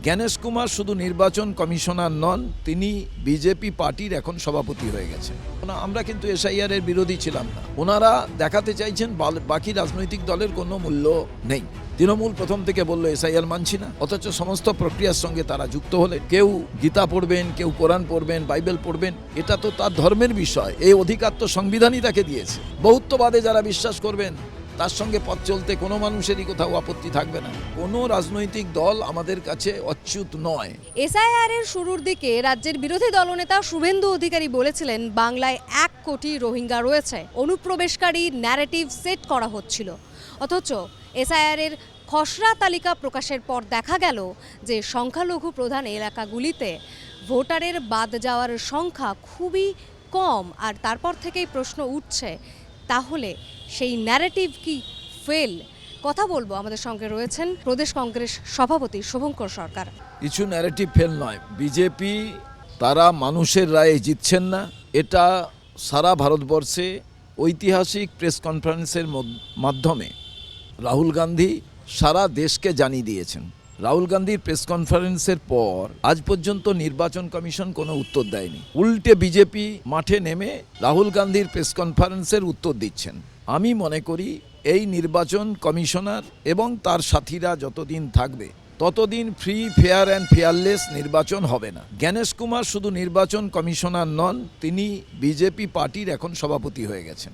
জ্ঞানেশ কুমার শুধু নির্বাচন কমিশনার নন, তিনি বিজেপি পার্টির এখন সভাপতি হয়ে গেছেন। আমরা কিন্তু এসআইআর এর বিরোধী ছিলাম না। ওনারা দেখাতে চাইছেন বাকি রাজনৈতিক দলের কোনো মূল্য নেই। তৃণমূল প্রথম থেকে বললো এসআইআর মানছি না, অথচ সমস্ত প্রক্রিয়ার সঙ্গে তারা যুক্ত হলেন। কেউ গীতা পড়বেন, কেউ কোরআন পড়বেন, বাইবেল পড়বেন, এটা তো তার ধর্মের বিষয়। এই অধিকার তো সংবিধানই তাকে দিয়েছে। বহুত্ববাদে যারা বিশ্বাস করবেন তার সঙ্গে পথ চলতে কোনো মানুষেরই কোথাও আপত্তি থাকবে না। কোনো রাজনৈতিক দল আমাদের কাছে অচ্যুত নয়। এসআইআর এর শুরুর দিকে রাজ্যের বিরোধী দলনেতা শুভেন্দু অধিকারী বলেছিলেন বাংলায় 1 কোটি রোহিঙ্গা রয়েছে, অনুপ্রবেশকারী ন্যারেটিভ সেট করা হচ্ছিল। অথচ এসআইআর এর খসড়া তালিকা প্রকাশের পর দেখা গেল যে সংখ্যালঘু প্রধান এলাকাগুলিতে ভোটারের বাদ যাওয়ার সংখ্যা খুবই কম। আর তারপর থেকেই প্রশ্ন উঠছে, তাহলে সেই ন্যারেটিভ কি ফেল? কথা বলবো, আমাদের সঙ্গে রয়েছেন প্রদেশ কংগ্রেস সভাপতি শুভঙ্কর সরকার। কিছু ন্যারেটিভ ফেল নয়, বিজেপি তারা মানুষের রায়ে জিতছেন না। এটা সারা ভারতবর্ষে ঐতিহাসিক প্রেস কনফারেন্সের মাধ্যমে রাহুল গান্ধী সারা দেশকে জানিয়ে দিয়েছেন। রাহুল গান্ধীর প্রেস কনফারেন্সের পর আজ পর্যন্ত নির্বাচন কমিশন কোনো উত্তর দেয়নি। উল্টে বিজেপি মাঠে নেমে রাহুল গান্ধীর প্রেস কনফারেন্সের উত্তর দিচ্ছেন। আমি মনে করি এই নির্বাচন কমিশনার এবং তার সাথীরা যতদিন থাকবে ততদিন ফ্রি, ফেয়ার অ্যান্ড ফেয়ারলেস নির্বাচন হবে না। জ্ঞানেশ কুমার শুধু নির্বাচন কমিশনার নন, তিনি বিজেপি পার্টির এখন সভাপতি হয়ে গেছেন।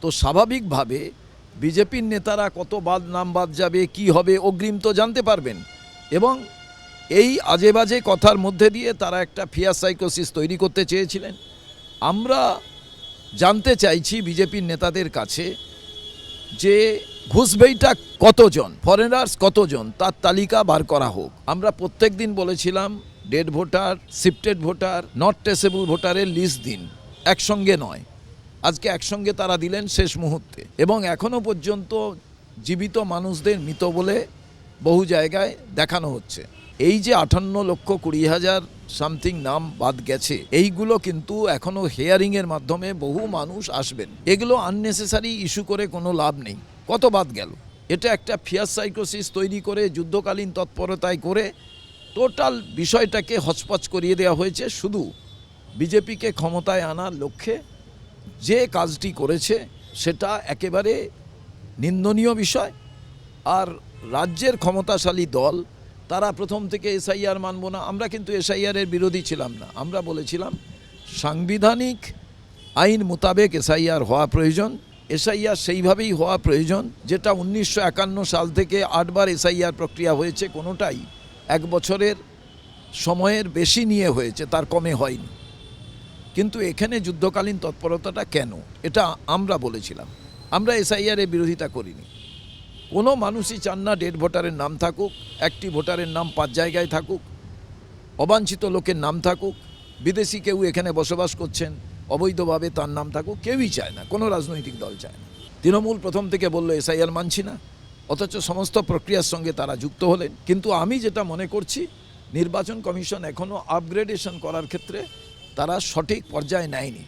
তো স্বাভাবিকভাবে বিজেপির নেতারা কত নাম বাদ যাবে, কি হবে, অগ্রিম তো জানতে পারবেন। এবং এই আজে বাজে কথার মধ্যে দিয়ে তারা একটা ফিয়ার সাইকোসিস তৈরি করতে চেয়েছিলেন। আমরা জানতে চাইছি বিজেপির নেতাদের কাছে যে ঘুষবেইটা কতজন, ফরেনার্স কতজন, তার তালিকা বার করা হোক। আমরা প্রত্যেক দিন বলেছিলাম dead voter, shifted voter, not traceable ভোটারের লিস্ট দিন, একসঙ্গে নয়। আজকে একসঙ্গে তারা দিলেন শেষ মুহূর্তে, এবং এখনও পর্যন্ত জীবিত মানুষদের মৃত বলে বহু জায়গায় দেখানো হচ্ছে। এই যে 58,20,000 সামথিং নাম বাদ গেছে, এইগুলো কিন্তু এখনও হেয়ারিংয়ের মাধ্যমে বহু মানুষ আসবেন। এগুলো আননেসেসারি ইস্যু করে কোনো লাভ নেই। কত বাদ গেল, এটা একটা ফিয়ার সাইকোসিস তৈরি করে যুদ্ধকালীন তৎপরতায় করে টোটাল বিষয়টাকে হচপচ করিয়ে দেওয়া হয়েছে। শুধু বিজেপিকে ক্ষমতায় আনার লক্ষ্যে যে কাজটি করেছে সেটা একেবারে নিন্দনীয় বিষয়। আর রাজ্যের ক্ষমতাশালী দল তারা প্রথম থেকে এসআইআর মানব না। আমরা কিন্তু এসআইআর এর বিরোধী ছিলাম না। আমরা বলেছিলাম সাংবিধানিক আইন মোতাবেক এসআইআর হওয়া প্রয়োজন। এসআইআর সেইভাবেই হওয়া প্রয়োজন যেটা 1951 সাল থেকে 8 বার এসআইআর প্রক্রিয়া হয়েছে, কোনোটাই 1 বছরের সময়ের বেশি নিয়ে হয়েছে, তার কমে হয়নি। কিন্তু এখানে যুদ্ধকালীন তৎপরতাটা কেন, এটা আমরা বলেছিলাম। আমরা এসআইআর এর বিরোধিতা করিনি। কোনো মানুষই চান না ডেড ভোটারের নাম থাকুক, একটি ভোটারের নাম 5 জায়গায় থাকুক, অবাঞ্ছিত লোকের নাম থাকুক, বিদেশি কেউ এখানে বসবাস করছেন অবৈধভাবে তার নাম থাকুক, কেউই চায় না, কোনো রাজনৈতিক দল চায় না। তৃণমূল প্রথম থেকে বললো এসআইআর মানছি না, অথচ সমস্ত প্রক্রিয়ার সঙ্গে তারা যুক্ত হলেন। কিন্তু আমি যেটা মনে করছি, নির্বাচন কমিশন এখনও আপগ্রেডেশন করার ক্ষেত্রে তারা সঠিক পর্যায়ে নেয়নি।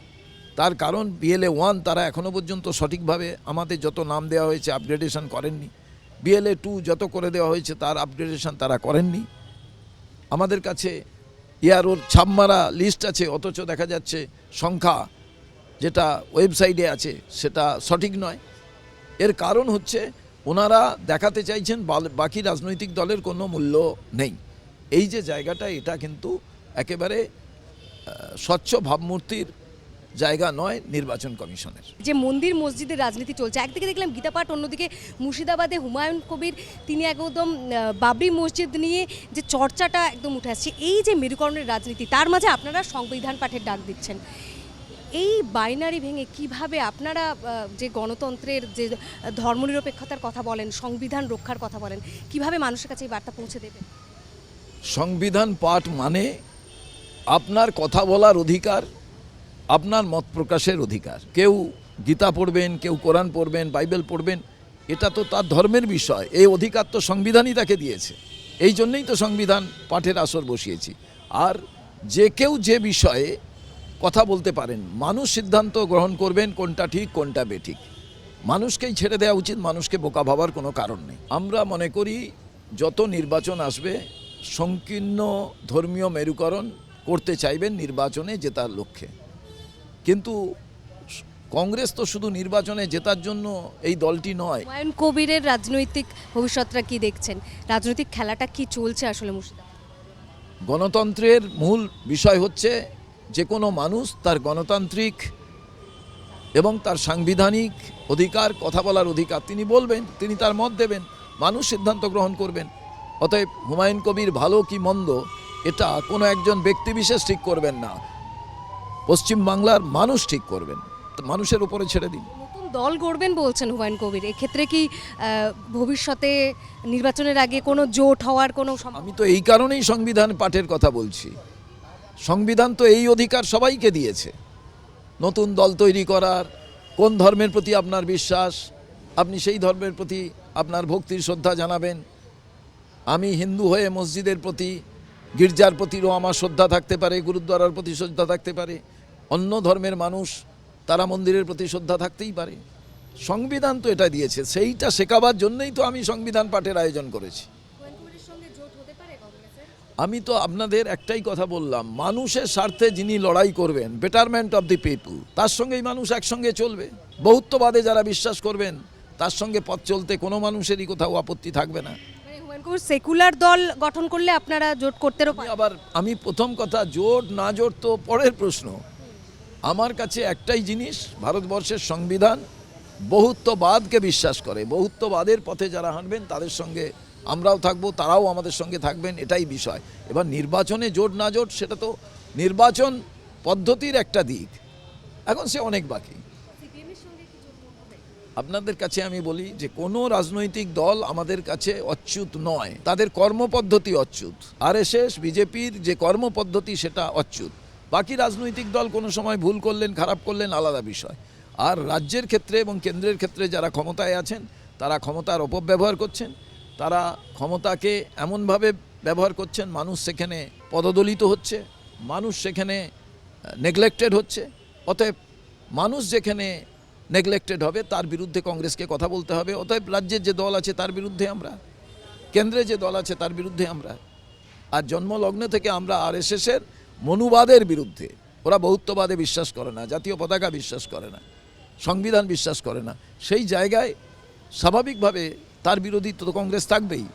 তার কারণ BLA 1 তারা এখনও পর্যন্ত সঠিকভাবে আমাদের যত নাম দেওয়া হয়েছে আপগ্রেডেশন করেননি। BLA 2 যত করে দেওয়া হয়েছে তার আপগ্রেডেশন তারা করেননি। আমাদের কাছে ওর ছাপমারা লিস্ট আছে, অথচ দেখা যাচ্ছে সংখ্যা যেটা ওয়েবসাইটে আছে সেটা সঠিক নয়। এর কারণ হচ্ছে ওনারা দেখাতে চাইছেন বাকি রাজনৈতিক দলের কোনো মূল্য নেই। এই যে জায়গাটা, এটা কিন্তু একেবারে স্বচ্ছ ভাবমূর্তির জায়গা নয় নির্বাচন কমিশনের। যে মন্দির মসজিদের রাজনীতি চলছে, একদিকে দেখলাম গীতাপাঠ, অন্যদিকে মুর্শিদাবাদে হুমায়ুন কবির তিনি একদম বাবরি মসজিদ নিয়ে যে চর্চাটা একদম উঠে আসছে। এই যে মেরুকরণের রাজনীতি, তার মাঝে আপনারা সংবিধান পাঠের ডাক দিচ্ছেন। এই বাইনারি ভেঙে কিভাবে আপনারা যে গণতন্ত্রের, যে ধর্মনিরপেক্ষতার কথা বলেন, সংবিধান রক্ষার কথা বলেন, কিভাবে মানুষের কাছে এই বার্তা পৌঁছে দেবেন? সংবিধান পাঠ মানে আপনার কথা বলার অধিকার, আপনার মত প্রকাশের অধিকার। কেউ গীতা পড়বেন, কেউ কোরআন পড়বেন, বাইবেল পড়বেন, এটা তো তার ধর্মের বিষয়। এই অধিকার তো সংবিধানই তাকে দিয়েছে। এই জন্যই তো সংবিধান পাঠের আসর বসিয়েছি। আর যে কেউ যে বিষয়ে কথা বলতে পারেন, মানুষ সিদ্ধান্ত গ্রহণ করবেন কোনটা ঠিক কোনটা বেঠিক। মানুষকেই ছেড়ে দেওয়া উচিত, মানুষকে বোকা ভাবার কোনো কারণ নেই। আমরা মনে করি যত নির্বাচন আসবে সংকীর্ণ ধর্মীয় মেরুকরণ করতে চাইবেন নির্বাচনে জেতার লক্ষ্যে। কিন্তু কংগ্রেস তো শুধু নির্বাচনে জেতার জন্য এই দলটি নয়। হুমায়ুন কবিরের রাজনৈতিক ভবিষ্যৎটা কি দেখছেন? রাজনৈতিক খেলাটা কি চলছে আসলে মুর্শিদাবাদে? গণতন্ত্রের মূল বিষয় হচ্ছে যে কোনো মানুষ তার গণতান্ত্রিক এবং তার সাংবিধানিক অধিকার, কথা বলার অধিকার, তিনি বলবেন, তিনি তার মত দেবেন, মানুষ সিদ্ধান্ত গ্রহণ করবেন। অতএব হুমায়ুন কবির ভালো কি মন্দ এটা কোনো একজন ব্যক্তিবিশেষ ঠিক করবেন না, পশ্চিম বাংলার মানুষ ঠিক করবেন। তো মানুষের উপরে ছেড়ে দিন। নতুন দল গড়বেন বলছেন হুমায়ুন কবির, এক্ষেত্রে কি ভবিষ্যতে নির্বাচনের আগে কোনো জোট হওয়ার কোনো আমি তো এই কারণেই সংবিধান পাঠের কথা বলছি। সংবিধান তো এই অধিকার সবাইকে দিয়েছে, নতুন দল তৈরি করার। কোন ধর্মের প্রতি আপনার বিশ্বাস, আপনি সেই ধর্মের প্রতি আপনার ভক্তির শ্রদ্ধা জানাবেন। আমি হিন্দু হয়ে মসজিদের প্রতি, গির্জার প্রতিও আমার শ্রদ্ধা থাকতে পারে, গুরুদ্বারার প্রতি শ্রদ্ধা থাকতে পারে। অন্য ধর্মের মানুষ তারা মন্দিরের প্রতি শ্রদ্ধা থাকতেই পারে। সংবিধান তো এটা দিয়েছে, সেইটা শেখাবার জন্যই তো আমি সংবিধান পাঠের আয়োজন করেছি। আমি তো আপনাদের একটাই কথা বললাম, মানুষের স্বার্থে যিনি লড়াই করবেন, বেটারমেন্ট অফ দি পিপল, তার সঙ্গেই মানুষ একসঙ্গে চলবে। বহুত্ববাদে যারা বিশ্বাস করবেন তার সঙ্গে পথ চলতে কোনো মানুষেরই কোথাও আপত্তি থাকবে না। হুমায়ুন কবির সেকুলার দল গঠন করলে আপনারা জোট করতেও পারেন। আমি প্রথম কথা, জোট না জোট তো পরের প্রশ্ন। আমার কাছে একটাই জিনিস, ভারতবর্ষের সংবিধান বহুত্ববাদকে বিশ্বাস করে। বহুত্ববাদের পথে যারা হাঁটবেন তাদের সঙ্গে আমরাও থাকবো, তারাও আমাদের সঙ্গে থাকবেন, এটাই বিষয়। এবার নির্বাচনে জোট না জোট সেটা তো নির্বাচন পদ্ধতির একটা দিক, এখন সে অনেক বাকি। আপনাদের কাছে আমি বলি যে কোনো রাজনৈতিক দল আমাদের কাছে অচ্যুত নয়, তাদের কর্মপদ্ধতি অচ্যুত। আরএসএস, বিজেপির যে কর্মপদ্ধতি সেটা অচ্যুত। বাকি রাজনৈতিক দল কোনো সময় ভুল করলেন, খারাপ করলেন, আলাদা বিষয়। আর রাজ্যের ক্ষেত্রে এবং কেন্দ্রের ক্ষেত্রে যারা ক্ষমতায় আছেন তারা ক্ষমতার অপব্যবহার করছেন, তারা ক্ষমতাকে এমনভাবে ব্যবহার করছেন, মানুষ সেখানে পদদলিত হচ্ছে, মানুষ সেখানে নেগলেক্টেড হচ্ছে। অতএব মানুষ যেখানে নেগলেক্টেড হবে তার বিরুদ্ধে কংগ্রেসকে কথা বলতে হবে। অতএব রাজ্যের যে দল আছে তার বিরুদ্ধে আমরা, কেন্দ্রে যে দল আছে তার বিরুদ্ধে আমরা। আর জন্মলগ্ন থেকে আমরা আরএসএসের মনুবাদের বিরুদ্ধে। ওরা বহুত্ববাদে বিশ্বাস করে না, জাতীয় পতাকা বিশ্বাস করে না, সংবিধান বিশ্বাস করে না। সেই জায়গায় স্বাভাবিকভাবে তার বিরোধী তো কংগ্রেস থাকবেই।